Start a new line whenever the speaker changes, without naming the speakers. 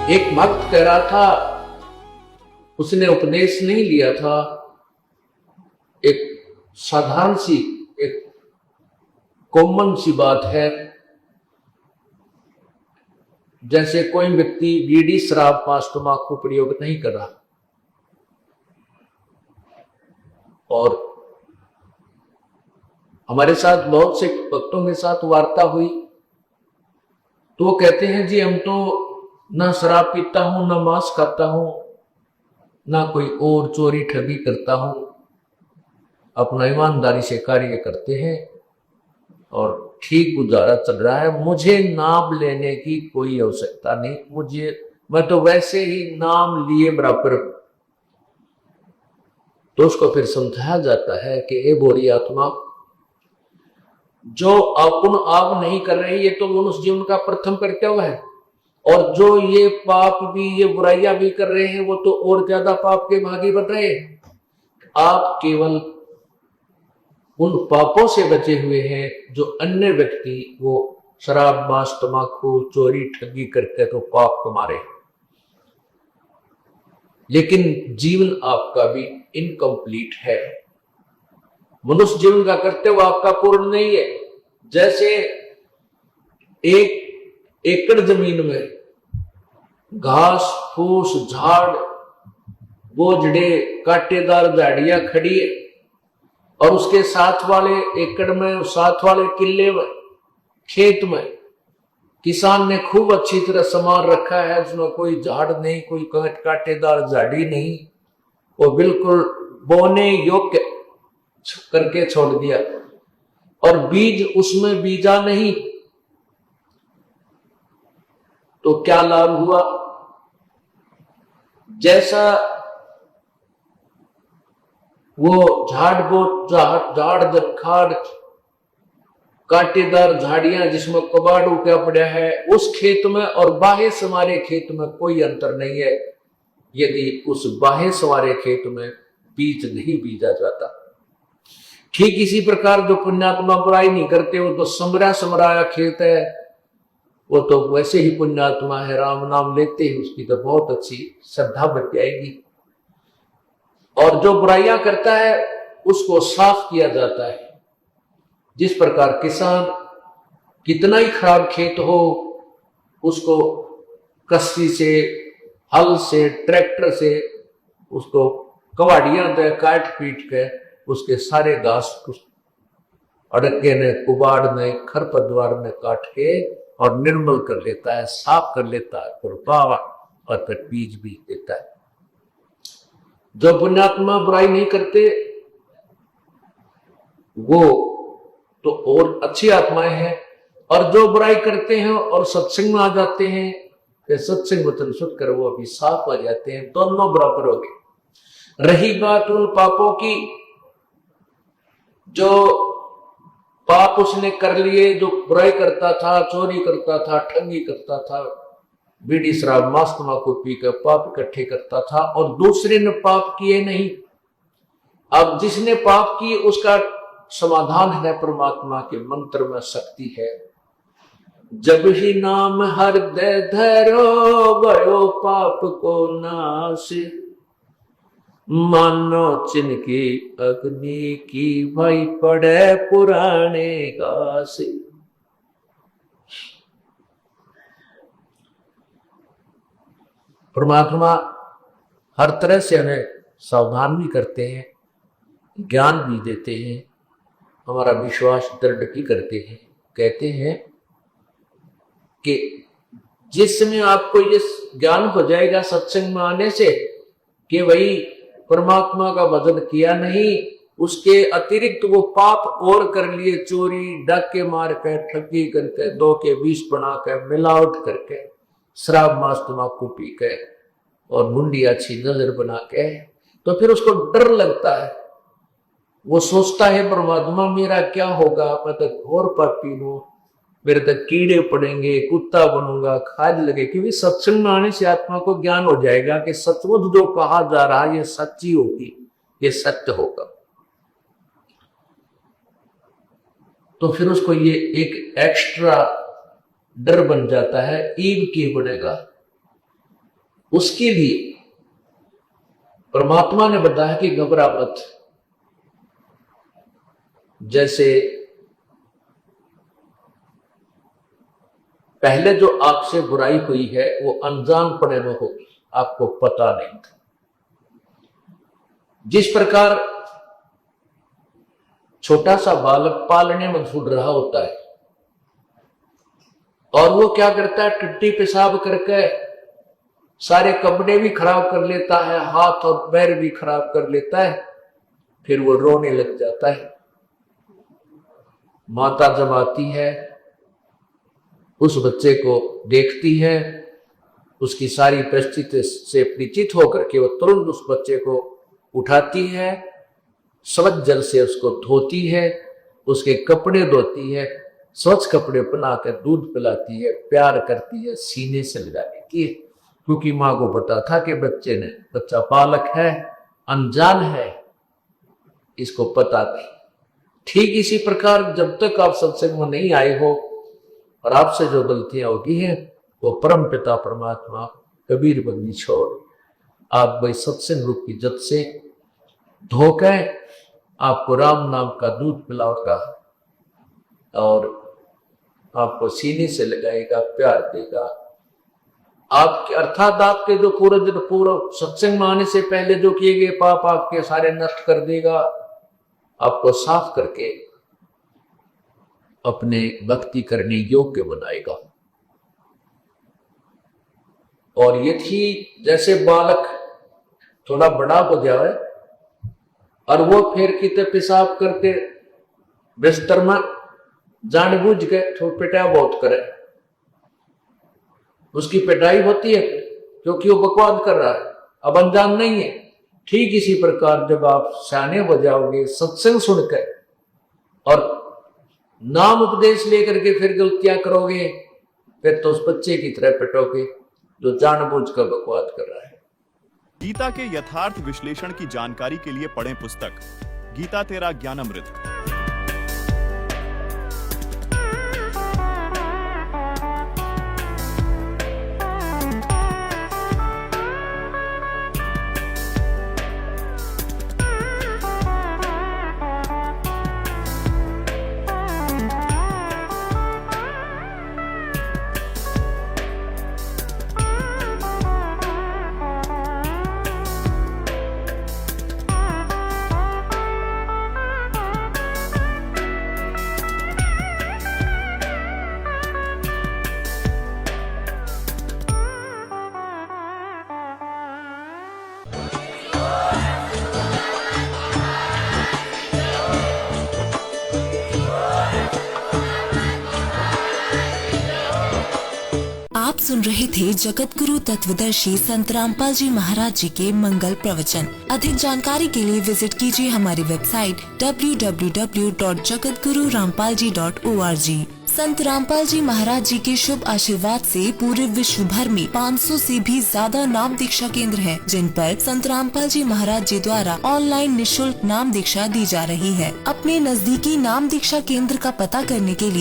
एक भक्त कह रहा था, उसने उपदेश नहीं लिया था, एक साधारण सी, एक कॉमन सी बात है। जैसे कोई व्यक्ति बीड़ी, शराब, मांस, तंबाकू प्रयोग नहीं कर रहा और हमारे साथ बहुत से भक्तों के साथ वार्ता हुई तो वो कहते हैं जी हम तो ना शराब पीता हूं, ना मांस खाता हूं, ना कोई और चोरी ठगी करता हूं, अपना ईमानदारी से कार्य करते हैं और ठीक गुजारा चल रहा है। मुझे नाम लेने की कोई आवश्यकता नहीं, मैं तो वैसे ही नाम लिए बराबर। तो उसको फिर समझाया जाता है कि हे बोरी आत्मा, जो अपन आप नहीं कर रहे, ये तो मनुष्य जीवन का प्रथम कर्तव्य है, और जो ये पाप भी, ये बुराइयां भी कर रहे हैं, वो तो और ज्यादा पाप के भागी बन रहे हैं। आप केवल उन पापों से बचे हुए हैं जो अन्य व्यक्ति वो शराब, मांस, तंबाकू, चोरी, ठगी करके तो पाप कमा रहे हैं, लेकिन जीवन आपका भी इनकम्प्लीट है। मनुष्य जीवन का कर्तव्य आपका पूर्ण नहीं है। जैसे एक एकड़ जमीन में घास फूस, झाड़, बोझड़े, कांटेदार झाड़ियां खड़ी है और उसके साथ वाले एकड़ में, साथ वाले किले में, खेत में किसान ने खूब अच्छी तरह संभाल रखा है, उसमें कोई झाड़ नहीं, कोई कांटेदार झाड़ी नहीं, वो बिल्कुल बोने योग्य करके छोड़ दिया और बीज उसमें बीजा नहीं, तो क्या लाभ हुआ? जैसा वो झाड़ दरखाड़, कांटेदार झाड़ियां जिसमें कबाड़ उगा पड़ा है, उस खेत में और बाहे सवारे खेत में कोई अंतर नहीं है यदि उस बाहे सवारे खेत में बीज नहीं बीजा जाता। ठीक इसी प्रकार जो पुण्यात्मा बुराई नहीं करते, वो तो समरा समराया खेत है, वो तो वैसे ही पुण्यात्मा है, राम नाम लेते ही उसकी तो बहुत अच्छी श्रद्धा बढ़ जाएगी। और जो बुराइयां करता है उसको साफ किया जाता है। जिस प्रकार किसान कितना ही खराब खेत हो, उसको कस्सी से, हल से, ट्रैक्टर से उसको कवाड़ियां दे काट पीट के उसके सारे घास अड़के ने, कुबाड़ ने, खरपतवार ने काट के और निर्मल कर लेता है, साफ कर लेता है, फिर पावा और फिर बीज भी देता है। जो पुण्यात्मा बुराई नहीं करते वो तो और अच्छी आत्माएं हैं, और जो बुराई करते हैं और सत्संग में आ जाते हैं, फिर सत्संग वचन सुन कर वो अभी साफ हो जाते हैं, दोनों बराबर हो गए। रही बात उन पापों की, जो पाप उसने कर लिए, जो बुराई करता था, चोरी करता था, ठगी करता था, बीड़ी शराब मांस तंबाकू पीकर पाप इकट्ठे करता था, और दूसरे ने पाप किए नहीं। अब जिसने पाप किए उसका समाधान है परमात्मा के मंत्र में शक्ति है। जब ही नाम हृदय धरो, भयो पाप को नाश, मानो चिनकी अग्नि की भाई पड़े पुराने घास। परमात्मा हर तरह से हमें सावधान भी करते हैं, ज्ञान भी देते हैं, हमारा विश्वास दृढ़ भी करते हैं। कहते हैं कि जिस समय आपको ये ज्ञान हो जाएगा सत्संग में आने से कि वही परमात्मा का भजन किया नहीं, उसके अतिरिक्त वो पाप और कर लिए, चोरी, डाके मार कर, ठगी करके, दो के 20 बनाकर, मिलावट करके, शराब मांस तंबाकू पी के और मुंडी अच्छी नजर बना के, तो फिर उसको डर लगता है। वो सोचता है परमात्मा मेरा क्या होगा, मैं तो घोर पापी हूं, मेरे तक कीड़े पड़ेंगे, कुत्ता बनूंगा, खाद लगे। क्योंकि सत्संग में आने से आत्मा को ज्ञान हो जाएगा कि सचमुच जो कहा जा रहा है ये सच्ची होगी, ये सत्य होगा। तो फिर उसको ये एक एक्स्ट्रा डर बन जाता है, ईव की बनेगा। उसके लिए परमात्मा ने बताया कि घबरा मत। जैसे पहले जो आपसे बुराई हुई है वो अनजानपने में होगी, आपको पता नहीं था। जिस प्रकार छोटा सा बालक पालने में छूट रहा होता है और वो क्या करता है, टट्टी पेशाब करके सारे कपड़े भी खराब कर लेता है, हाथ और पैर भी खराब कर लेता है, फिर वो रोने लग जाता है। माता जब आती है, उस बच्चे को देखती है, उसकी सारी परिस्थिति से परिचित होकर के वो तुरंत उस बच्चे को उठाती है, स्वच्छ जल से उसको धोती है, उसके कपड़े धोती है, स्वच्छ कपड़े पहनाकर दूध पिलाती है, प्यार करती है, सीने से लगा लेती है, क्योंकि माँ को पता था कि बच्चा बालक है, अनजान है, इसको पता नहीं। ठीक इसी प्रकार जब तक आप सत्संग में नहीं आए हो और आपसे जो गलतियां होगी हैं वो परम पिता परमात्मा कबीर बंदी छोड़ आप भाई सत्संग रूप की जत से धोकर आपको राम नाम का दूध पिलाएगा और आपको सीने से लगाएगा, प्यार देगा। आपके अर्थात आपके जो पूर्व सत्संग में आने से पहले जो किए गए पाप आपके सारे नष्ट कर देगा, आपको साफ करके अपने भक्ति करने योग्य बनाएगा। और ये थी जैसे बालक थोड़ा बड़ा हो जाए और वो फिर कितने पेशाब करके बिस्तर में जानबूझ के तो पिटाई बहुत करे, उसकी पिटाई होती है क्योंकि वो बकवाद कर रहा है, अब अनजान नहीं है। ठीक इसी प्रकार जब आप सियाने हो जाओगे सत्संग सुनकर और नाम उपदेश लेकर के फिर गलतियां करोगे, फिर तो उस बच्चे की तरह पिटोगे जो जानबूझकर बकवाद कर रहा है।
गीता के यथार्थ विश्लेषण की जानकारी के लिए पढ़ें पुस्तक गीता तेरा ज्ञानामृत।
आप सुन रहे थे जगत गुरु तत्वदर्शी संत रामपाल जी महाराज जी के मंगल प्रवचन। अधिक जानकारी के लिए विजिट कीजिए हमारी वेबसाइट www.jagatgururampalji.org। संत रामपाल जी महाराज जी के शुभ आशीर्वाद से पूरे विश्व भर में 500 से भी ज्यादा नाम दीक्षा केंद्र हैं, जिन पर संत रामपाल जी महाराज जी द्वारा ऑनलाइन निशुल्क नाम दीक्षा दी जा रही है। अपने नजदीकी नाम दीक्षा केंद्र का पता करने के लिए